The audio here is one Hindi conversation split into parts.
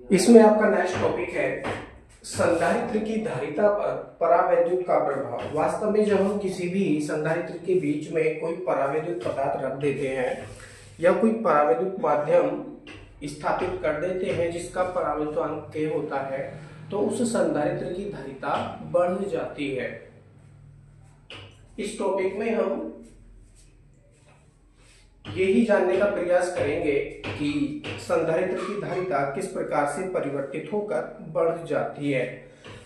इसमें आपका नेक्स्ट टॉपिक है संधारित्र की धारिता पर परावैद्युत का प्रभाव। वास्तव में जब हम किसी भी संधारित्र के बीच में कोई परावैद्युत पदार्थ रख देते हैं या कोई परावैद्युत माध्यम स्थापित कर देते हैं जिसका परावैद्युतांक K होता है, तो उस संधारित्र की धारिता बढ़ जाती है। इस टॉपिक में हम यही जानने का प्रयास करेंगे कि संधारित्र की धारिता किस प्रकार से परिवर्तित होकर बढ़ जाती है।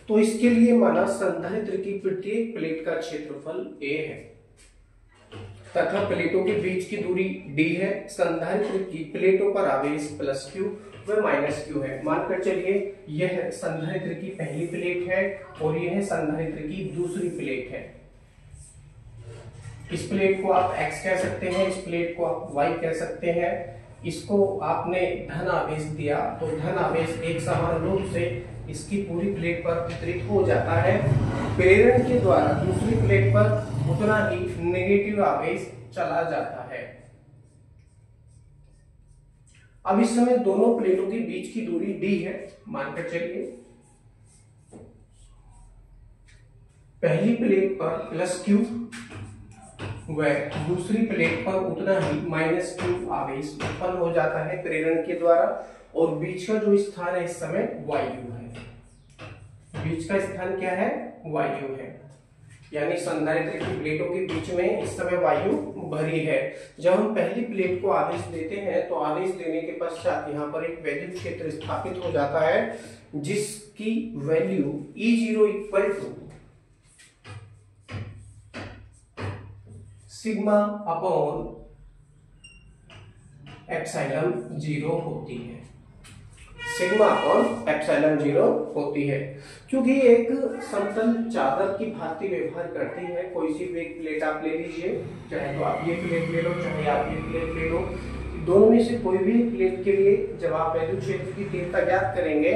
तो इसके लिए माना संधारित्र की प्रत्येक प्लेट का क्षेत्रफल A है तथा प्लेटों के बीच की दूरी D है। संधारित्र की प्लेटों पर आवेश +Q व -Q है। मानकर चलिए यह संधारित्र की पहली प्लेट है और यह संधारित्र की दूसरी प्लेट है। इस प्लेट को आप X कह सकते हैं, इस प्लेट को आप Y कह सकते हैं। इसको आपने धन आवेश दिया तो धन आवेश एक समान रूप से इसकी पूरी प्लेट पर वितरित हो जाता है। प्रेरण के द्वारा दूसरी प्लेट पर उतना ही नेगेटिव आवेश चला जाता है। अब इस समय दोनों प्लेटों के बीच की दूरी D है। मानकर चलिए पहली प्लेट पर +Q व दूसरी प्लेट पर उतना ही -Q आवेश उत्पन्न हो जाता है प्रेरण के द्वारा, और बीच का जो स्थान है इस समय वायु है। बीच का स्थान क्या है? वायु है। यानी संधारित्र की प्लेटों के बीच में इस समय वायु भरी है। जब हम पहली प्लेट को आवेश देते हैं तो आवेश देने के पश्चात यहाँ पर एक वैद्युत क्षेत्र स्थापित हो जाता है जिसकी value E0 equal to sigma upon epsilon 0 होती है। सिग्मा अपॉन एप्सिलॉन 0 होती है क्योंकि एक समतल चादर की भांति व्यवहार करती है। कोई सी भी एक प्लेट आप ले लीजिए, चाहे तो आप ये प्लेट ले लो चाहे आप ये प्लेट ले लो। दोनों में से कोई भी प्लेट के लिए जब आप वैद्युत क्षेत्र की तीव्रता ज्ञात करेंगे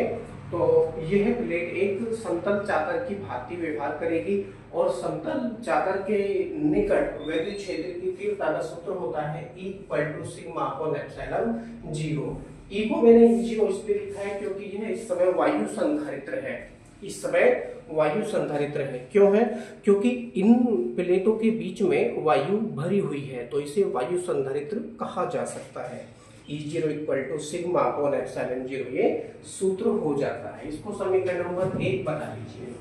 तो यह प्लेट एक समतल चादर की भांति व्यवहार करेगी और समतल चादर के निकट वैद्युत क्षेत्र की तीव्रता का सूत्र होता है E = sigma upon epsilon 0। E को मैंने E0 इसलिए लिखा है क्योंकि यह इस समय वायु संधारित्र है। इस समय वायु संधारित्र है। क्यों है? क्योंकि इन प्लेटों के बीच में वायु भरी हुई है, तो इसे वायु संधारित्र कहा जा सकता है। E0 equal sigma upon epsilon 0 ये सूत्र हो जाता है। इसको समीकरण नंबर 1 बता लीजिए।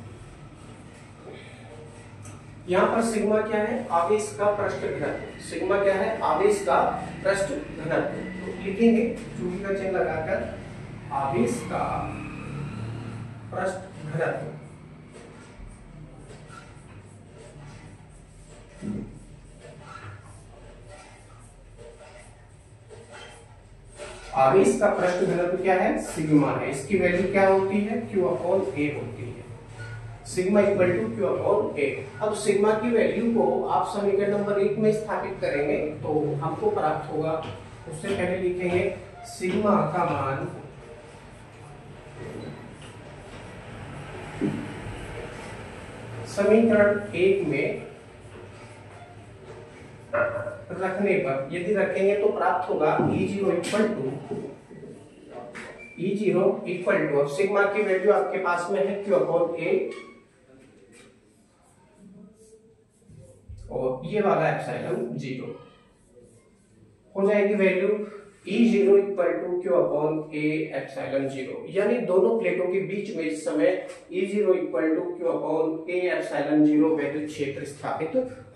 यहाँ पर सिग्मा क्या है? आवेश का पृष्ठ घनत्व। सिग्मा क्या है? आवेश का पृष्ठ घनत्व। तो लिखेंगे चूड़ी का चिन्ह लगाकर आवेश का पृष्ठ घनत्व। आवेश का पृष्ठ घनत्व क्या है? सिग्मा है। इसकी वैल्यू क्या होती है? Q अपॉन A होती है। Sigma equal to Q upon A। अब सिग्मा की वैल्यू को आप समीकरण नंबर 1 में स्थापित करेंगे तो हमको प्राप्त होगा। उससे पहले लिखेंगे सिग्मा का मान समीकरण 1 में रखने पर यदि रखेंगे तो प्राप्त होगा E0 इक्वल टू अब सिग्मा की वैल्यू आपके पास में है Q अपॉन A और ये वाला एप्सिलॉन 0 हो जाएगी value E0 equal to Q upon A epsilon 0। यानी दोनों प्लेटों के बीच में इस समय E0 equal to Q upon A epsilon 0 वैद्युत क्षेत्र स्थापित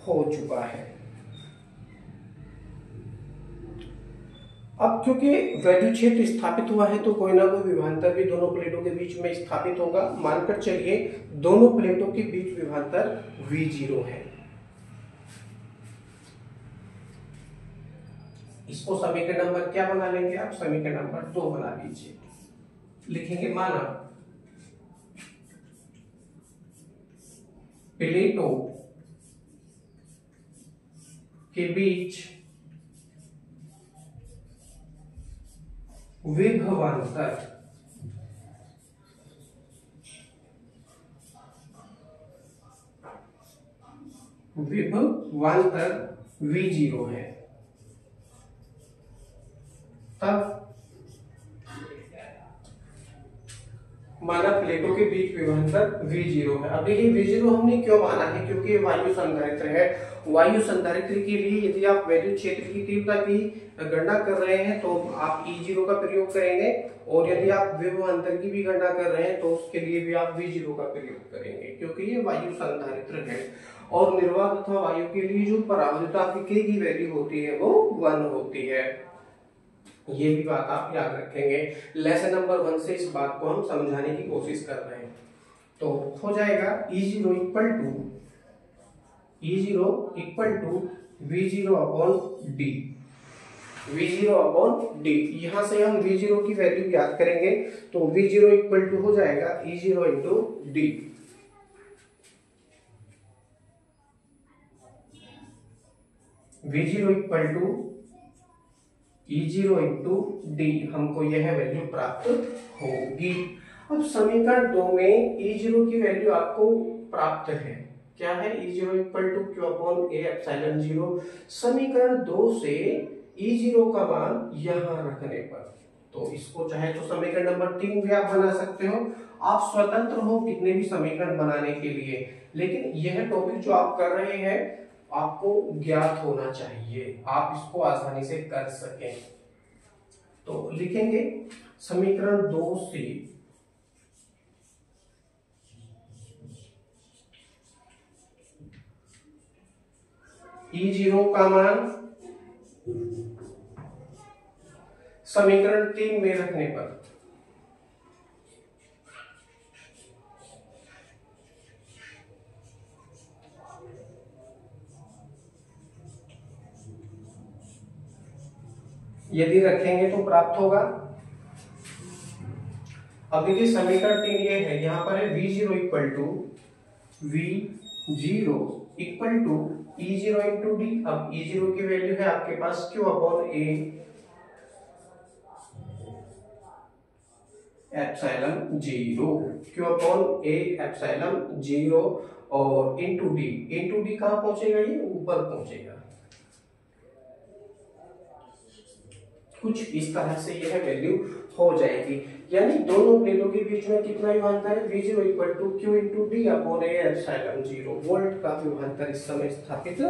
हो चुका है। अब क्योंकि वैद्युत क्षेत्र स्थापित हुआ है तो कोई ना कोई विभवांतर भी दोनों प्लेटों के बीच में स्थापित होगा। मानकर चलिए दोनों प्लेटों के बीच विभवांतर V0 है। इसको समीकरण नंबर क्या बना लेंगे आप? समीकरण नंबर 2 बना लीजिए। लिखेंगे माना प्लेटों के बीच विभवांतर V0 है, तब माना प्लेटों के बीच विभवांतर V0 है। अब देखिए V0 हमने क्यों माना है, क्योंकि ये वायु संधारित्र है। वायु संधारित्र के लिए यदि आप वैद्युत क्षेत्र की तीव्रता की गणना कर रहे हैं तो आप E0 का प्रयोग करेंगे, और यदि आप विभवांतर की भी गणना कर रहे हैं तो उसके लिए भी आप V0 का प्रयोग करेंगे, क्योंकि ये वायु संधारित्र है। और निर्वात अथवा वायु के लिए जो परावर्तिता K की वैल्यू होती है वो 1 होती है। ये भी बात आप याद रखेंगे। लेसन नंबर 1 से इस बात को हम समझाने की कोशिश कर रहे हैं। तो हो जाएगा E0 equal to V0 upon D। V0 upon D, यहां से हम V0 की वैल्यू याद करेंगे तो V0 इक्वल टू हो जाएगा E0 into D। V0 equal to E0 into D, हमको यह वैल्यू प्राप्त होगी। अब समीकरण 2 में E0 की वैल्यू आपको प्राप्त है, क्या है? E0 equal to Q upon A epsilon 0। समीकरण 2 से E0 का मान यहां रखने पर, तो इसको चाहे तो समीकरण नंबर 3 भी आप बना सकते हो। आप स्वतंत्र हो कितने भी समीकरण बनाने के लिए, लेकिन यह टॉपिक जो आप कर रहे हैं आपको ज्ञात होना चाहिए, आप इसको आसानी से कर सकें। तो लिखेंगे समीकरण 2 से E0 का मान समीकरण 3 में रखने पर यदि रखेंगे तो प्राप्त होगा। अब देखिए समीकरण 3 ये है, यहां पर है V0 equal to E0 into D। अब E0 की वैल्यू है आपके पास Q upon A epsilon 0, Q upon A epsilon 0 और इंटू D कहां पहुंचेगा? ये ऊपर पहुंचेगा। कुछ इस तरह से यह वैल्यू हो जाएगी, यानी दोनों प्लेटों के बीच में कितना विभवांतर है? V0 equal to Q into D upon A epsilon 0 volt का विभवांतर इस समय स्थापित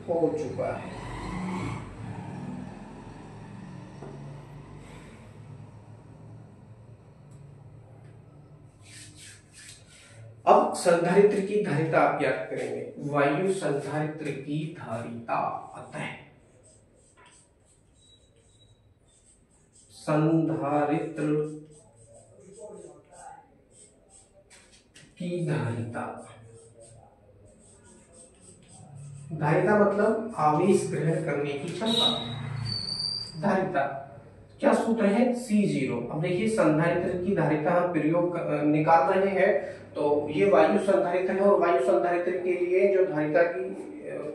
हो चुका है। अब संधारित्र की धारिता आप याद करेंगे, वायु संधारित्र की धारिता, अतः संधारित्र की धारिता, धारिता मतलब आवेश ग्रहण करने की क्षमता। धारिता क्या सूत्र है? C0। अब देखिए संधारित्र की धारिता हम प्रयोग निकाल रहे हैं, तो ये वायु संधारित्र है और वायु संधारित्र के लिए जो धारिता की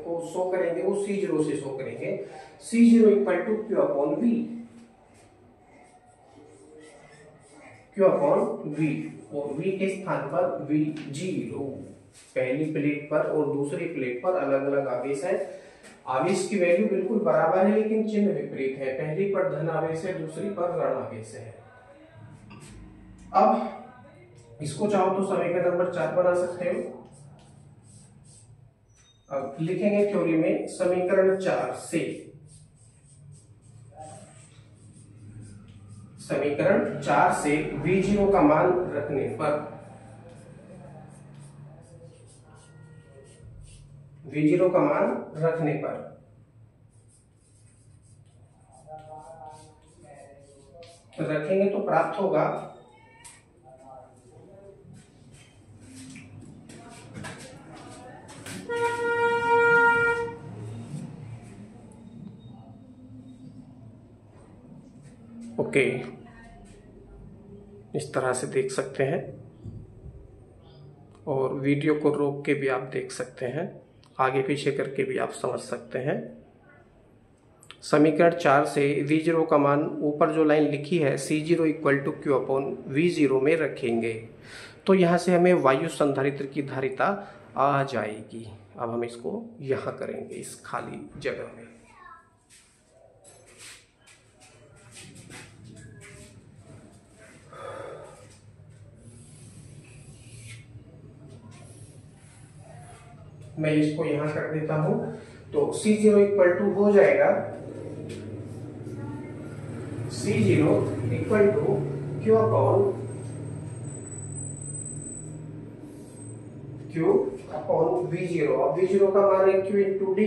को शो करेंगे वो C0 से शो करेंगे। C0 equal to Q upon V, Q upon V, और V के स्थान पर V0। पहली प्लेट पर और दूसरी प्लेट पर अलग अलग आवेश है। आवेश की वैल्यू बिल्कुल बराबर है लेकिन चिन्ह विपरीत है, पहली पर धन आवेश है, दूसरी पर ऋण आवेश है। अब इसको चाहो तो समीकरण नंबर 4 बना सकते हो। अब लिखेंगे थ्योरी में समीकरण 4 से V0 का मान रखने पर, V0 का मान रखने पर रखेंगे तो प्राप्त होगा ओके, इस तरह से देख सकते हैं, और वीडियो को रोक के भी आप देख सकते हैं, आगे पीछे करके भी आप समझ सकते हैं। समीकरण 4 से V0 का मान ऊपर जो लाइन लिखी है C0 equal to Q upon V0 में रखेंगे, तो यहाँ से हमें वायु संधारित्र की धारिता आ जाएगी। अब हम इसको यहाँ करेंगे इस खाली जगह में। मैं इसको यहां कर देता हूं। तो C0 इक्वल टू हो जाएगा C0 equal to Q upon V0। अब V0 का मान है Q into D,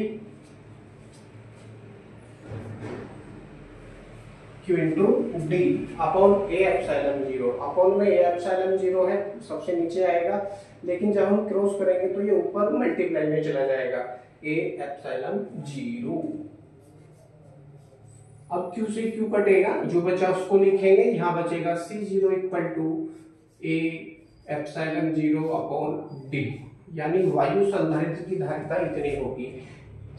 Q into D upon ए एप्सिलॉन 0। अपॉन में ए एप्सिलॉन 0 है, सबसे नीचे आएगा, लेकिन जब हम क्रॉस करेंगे तो ये ऊपर मल्टीप्लाई में चला जाएगा, ए एप्सिलॉन 0। अब Q से Q कटेगा, जो बचा उसको लिखेंगे, यहां बचेगा C0 equal to A epsilon 0 upon D, यानी वायु संधारित्र की धारिता इतनी होगी,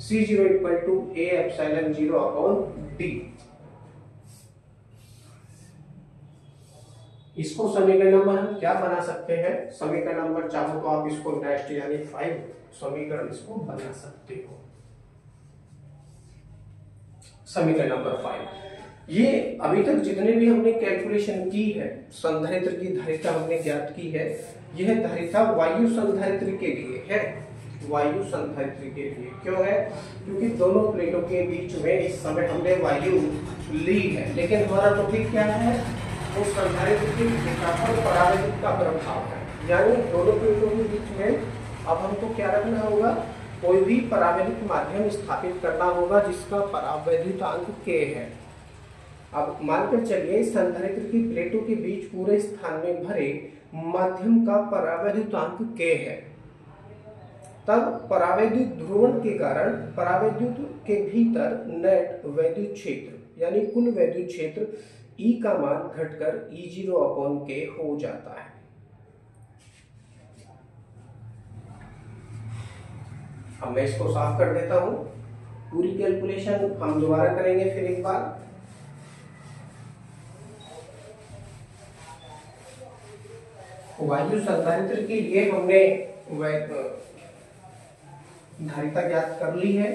C0 equal to A epsilon 0 upon D. इसको समीकरण नंबर हम क्या बना सकते हैं, समीकरण नंबर चाहो तो आप इसको नेक्स्ट यानी 5 समीकरण इसको बना सकते हो। समीकरण नंबर 5, ये अभी तक जितने भी हमने कैलकुलेशन की है, संधारित्र की धारिता हमने ज्ञात की है, यह धारिता वायु संधारित्र के लिए है। वायु संधारित्र के लिए क्यों है? क्योंकि दोनों प्लेटों के बीच में इस समय हमने वायु ली है, लेकिन हमारा टॉपिक क्या है, वो संधारित्र की दिशा पर परावैद्युत का प्रभाव है। यानी दोनों प्लेटों के बीच में अब हमको क्या रखना होगा, कोई भी परावैद्युत माध्यम स्थापित करना होगा जिसका परावैद्युतांक k है। अब मानकर चलिए संधारित्र की प्लेटों के बीच पूरे स्थान में भरे माध्यम का परावैद्युतांक k है, तब परावैद्युत ध्रुवण के कारण परावैद्युत के भीतर नेट वैद्युत क्षेत्र यानी कुल वैद्युत क्षेत्र E का मान घटकर E0 अपॉन k हो जाता है। अब मैं इसको साफ कर देता हूं, पूरी कैलकुलेशन हम दोबारा करेंगे फिर एक बार। वायु संधारित्र के लिए हमने धारिता ज्ञात कर ली है,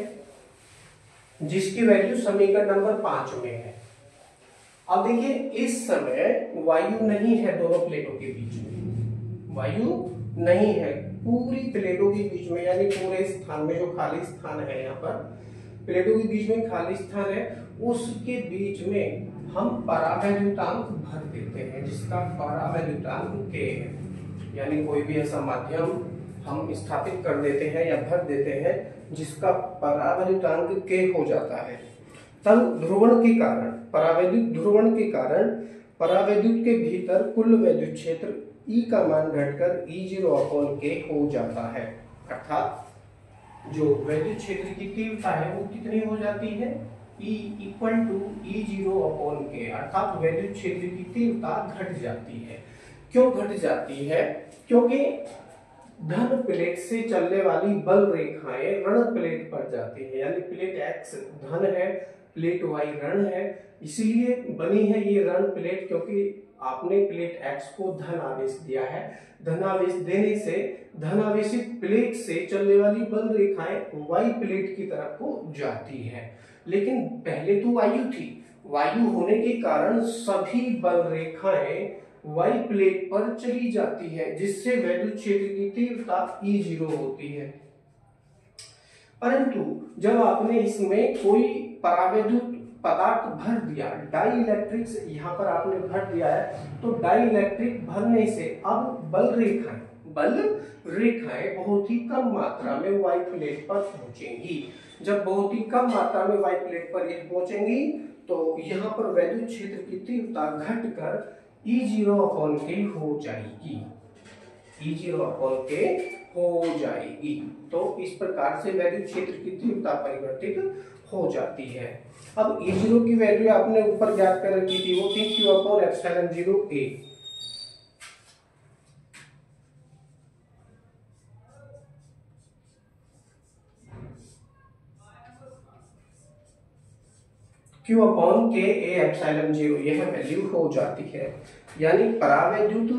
जिसकी वैल्यू समीकरण नंबर 5 में है। अब देखिए इस समय वायु नहीं है दोनों प्लेटों के बीच में, वायु नहीं है पूरी प्लेटों के बीच में, यानी पूरे स्थान में जो खाली स्थान है, यहाँ पर प्लेटों के बीच में खाली स्थान है, उसके बीच में हम परावैद्युतांक भर देते हैं जिसका परावैद्युतांक k है। यानी कोई भी ऐसा माध्यम हम स्थापित कर देते हैं या भर देते हैं जिसका परावैद्युतांक k हो जाता है, तब ध्रुवण के कारण परावैद्युत ध्रुवण के कारण परावैद्युत के भीतर कुल वैद्युत क्षेत्र E का मान घटकर E0 अपॉन k हो जाता है। अर्थात जो वैद्युत क्षेत्र की तीव्रता है वो कितनी हो जाती है, E equal to E0 upon k, अर्थात वैद्युत क्षेत्र की तीव्रता घट जाती है। क्यों घट जाती है? क्योंकि धन प्लेट से चलने वाली बल रेखाएं ऋण प्लेट पर जाती है, यानी प्लेट x धन है, प्लेट y ऋण है, इसीलिए बनी है ये ऋण प्लेट, क्योंकि आपने प्लेट x को धन आवेश दिया है। धन आवेश देने से धनावेशित प्लेट से चलने वाली बल रेखाएं y प्लेट की तरफ को जाती है, लेकिन पहले तो वायु थी, वायु होने के कारण सभी बल रेखाएं y प्लेट पर चली जाती है, जिससे वैद्युत क्षेत्र की तीव्रता E0 होती है। परंतु जब आपने इसमें कोई परावैद्युत पदार्थ भर दिया, डाइइलेक्ट्रिक्स यहाँ पर आपने भर दिया है, तो डाइइलेक्ट्रिक भरने से अब बल रेखाएं बहुत ही कम मात्रा में y प्लेट पर पहुंचेंगी। जब बहुत ही कम मात्रा में y प्लेट पर यह पहुंचेंगी तो यहाँ पर वैद्युत क्षेत्र की तीव्रता घटकर E0 अपॉन k हो जाएगी, E0 अपॉन k हो जाएगी। तो इस प्रकार से वैद्युत क्षेत्र की तीव्रता परिवर्तित हो जाती है। अब E0 की वैल्यू आपने ऊपर ज्ञात कर रखी थी, वो थी Q upon epsilon 0 A। Q upon k A epsilon 0 यह वैल्यू हो जाती है, यानी परावैद्युत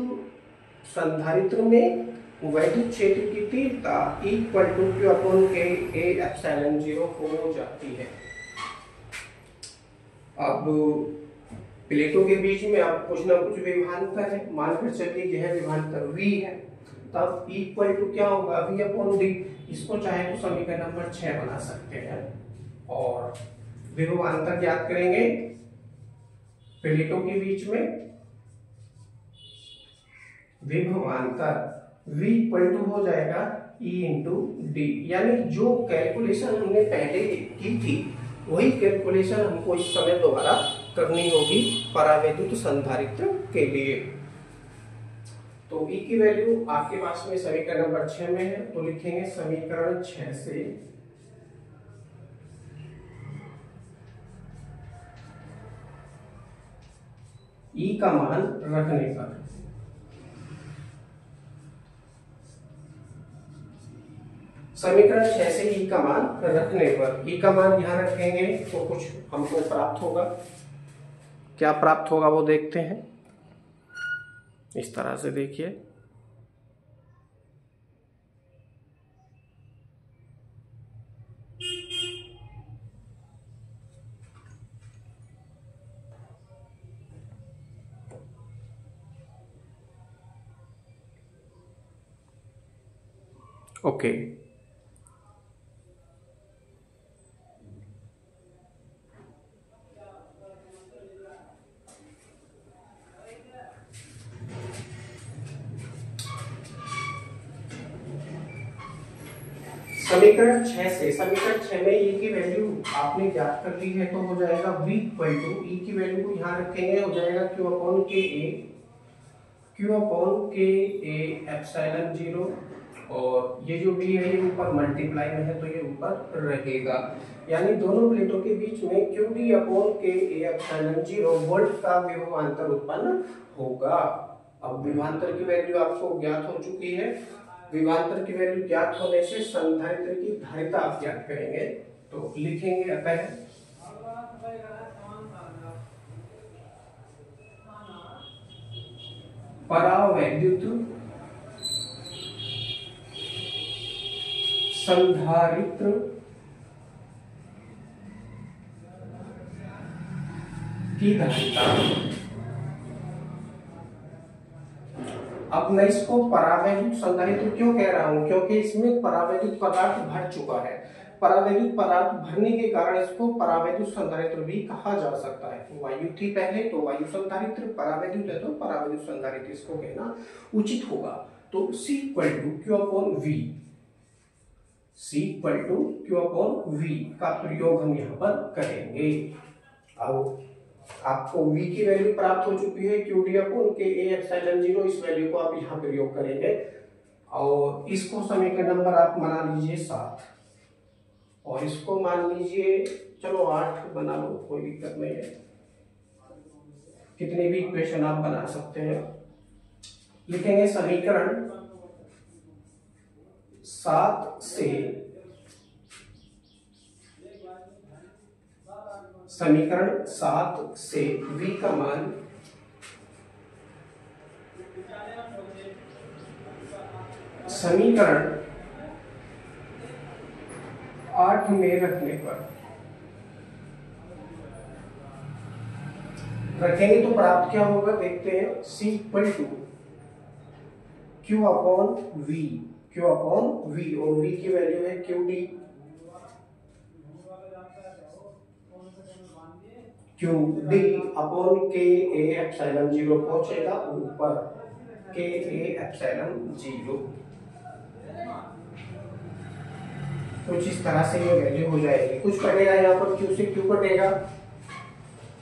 संधारित्र में वैद्युत क्षेत्र की तीव्रता equal to Q upon k A epsilon 0 हो जाती है। अब प्लेटों के बीच में अब कुछ ना कुछ विभवांतर है, मानकर चलिए यह विभवांतर V है, तब इक्वल टू क्या होगा, V अपॉन डी। इसको चाहे तो समीकरण नंबर 6 बना सकते हैं। और विभवांतर ज्ञात करेंगे प्लेटों के बीच में। विभवांतर V इक्वल टू हो जाएगा E इंटू डी। यानी जो कैलकुलेशन हमने पहले की थी वही कैलकुलेशन हमको इस समय दोबारा करनी होगी परावैद्युत संधारित्र के लिए। तो E की वैल्यू आपके पास में समीकरण नंबर 6 में है, तो लिखेंगे समीकरण 6 से E का मान रखने पर समीकरण 6 से E का मान रखने पर E का मान यहां रखेंगे तो कुछ हमको प्राप्त होगा। क्या प्राप्त होगा वो देखते हैं। इस तरह से देखिए, ओके। समीकरण 6 से, समीकरण 6 में E की वैल्यू आपने ज्ञात कर ली है तो हो जाएगा V इक्वल टू, E की वैल्यू को यहाँ रखेंगे, हो जाएगा Q upon K A, Q upon K A epsilon 0। और ये जो V है ये ऊपर मल्टीप्लाई में है तो ये ऊपर रहेगा। यानी दोनों प्लेटों के बीच में QD upon K A epsilon 0 volt का विभवांतर उत्पन्न होगा। अब विभवांतर की वैल्यू आपको ज्ञात हो चुकी है। विभवांतर की वैल्यू ज्ञात होने से संधारित्र की धारिता आप ज्ञात करेंगे। तो लिखेंगे अतः परावैद्युत संधारित्र की धारिता। अब मैं इसको परावैद्युत संधारित्र क्यों कह रहा हूं, क्योंकि इसमें परावैद्युत पदार्थ भर चुका है। परावैद्युत पदार्थ भरने के कारण इसको परावैद्युत संधारित्र भी कहा जा सकता है। वायु थी पहले तो वायु संधारित्र, परावैद्युत है तो परावैद्युत संधारित्र इसको कहना उचित होगा। तो C equal to Q upon V, C equal to Q upon V का प्रयोग हम यहाँ पर करेंगे। अब आपको V की वैल्यू प्राप्त हो चुकी है, QD upon K A epsilon 0। इस वैल्यू को आप यहाँ प्रयोग करेंगे और इसको समीकरण नंबर आप मान लीजिए 7 और इसको मान लीजिए चलो 8 बना लो, कोई दिक्कत नहीं है। कितने भी इक्वेशन आप बना सकते हैं। लिखेंगे समीकरण 7 से, समीकरण 7 से V का मान समीकरण 8 में रखने पर रखेंगे तो प्राप्त क्या होगा देखते हैं। C equal to Q upon V, Q upon V और V की वैल्यू है QD, QD upon K A epsilon 0 पहुंचेगा ऊपर, के ए एप्सिलॉन 0। कुछ इस तरह से ये वैल्यू हो जाएगी। कुछ कटेगा यहाँ पर, Q से Q कटेगा,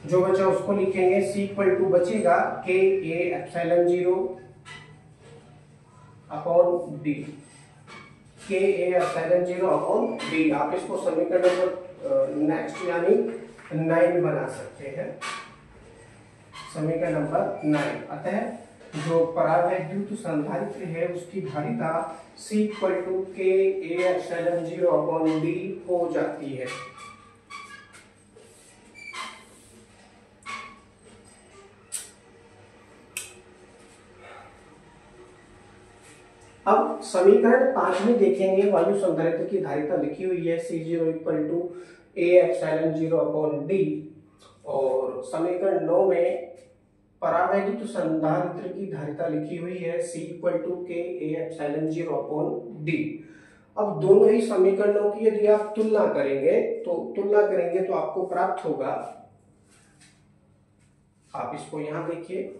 जो बचा उसको लिखेंगे। C इक्वल टू बचेगा के ए एप्सिलॉन 0 अपॉन डी, के ए एप्सिलॉन 0 अपॉन डी। आप इसको समीकरण नंबर नेक्स्ट यानी 9 बना सकते हैं, समीकरण नंबर 9। अतः जो परावैद्युत संधारित्र है उसकी धारिता C इक्वल टू के ए एप्सिलॉन 0 अपॉन डी हो जाती है। अब समीकरण 5 में देखेंगे वायु संधारित्र की धारिता लिखी हुई है C0 equal to A epsilon 0 upon D. और समीकरण 9 में परावैद्युत संधारित्र की धारिता लिखी हुई है C = K A epsilon 0/d। अब दोनों ही समीकरणों की यदि आप तुलना करेंगे तो आपको प्राप्त होगा, आप इसको यहां देखिए,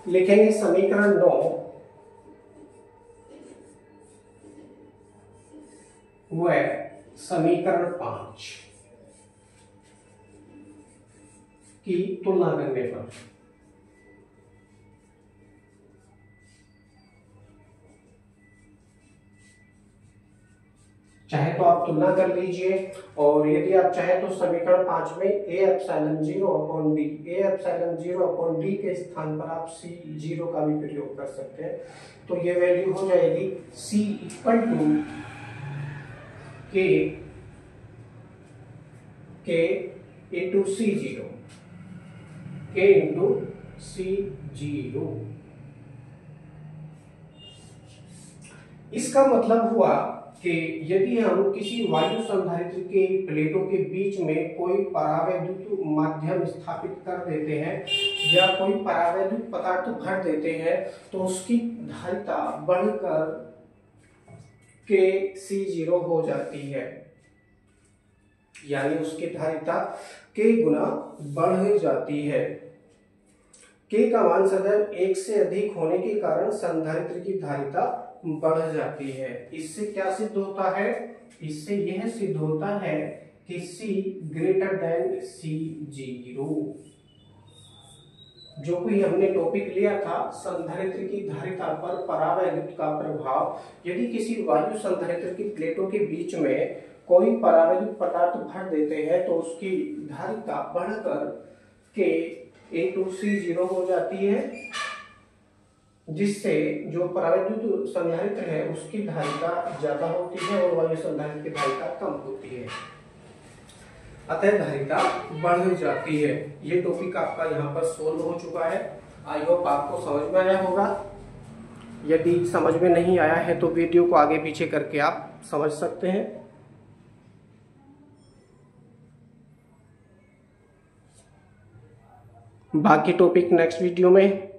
लिखेंगे समीकरण 9 व समीकरण 5 की तुलना करने पर चाहे तो आप तुलना कर लीजिए, और यदि आप चाहे तो समीकरण 5 में A एप्सिलॉन 0/d के स्थान पर आप C0 का भी प्रयोग कर सकते हैं। तो ये वैल्यू हो जाएगी C = K into C0, K into C0। इसका मतलब हुआ कि यदि हम किसी वायु संधारित्र के प्लेटों के बीच में कोई परावैद्युत माध्यम स्थापित कर देते हैं या कोई परावैद्युत पदार्थ भर देते हैं, तो उसकी धारिता बढ़कर K C0 हो जाती है, यानी उसकी धारिता K गुना बढ़ जाती है। K का मान सदैव 1 से अधिक होने के कारण संधारित्र की धारिता बढ़ जाती है। इससे क्या सिद्ध होता है? इससे यह सिद्ध होता है कि C > C0। जो कोई हमने टॉपिक लिया था संधारित्र की धारिता पर परावैद्युत का प्रभाव, यदि किसी वायु संधारित्र की प्लेटों के बीच में कोई परावैद्युत पदार्थ भर देते हैं तो उसकी धारिता बढ़कर K into C0 हो जाती है, जिससे जो परावैद्युत संधारित्र है उसकी धारिता ज्यादा होती है और वायु संधारित्र की धारिता कम होती है, अतः धारिता बढ़ जाती है। ये टॉपिक आपका यहाँ पर सोल्व हो चुका है। आई होप आपको समझ में आया होगा। यदि समझ में नहीं आया है तो वीडियो को आगे पीछे करके आप समझ सकते हैं। बाकी टॉपिक नेक्स्ट वीडियो में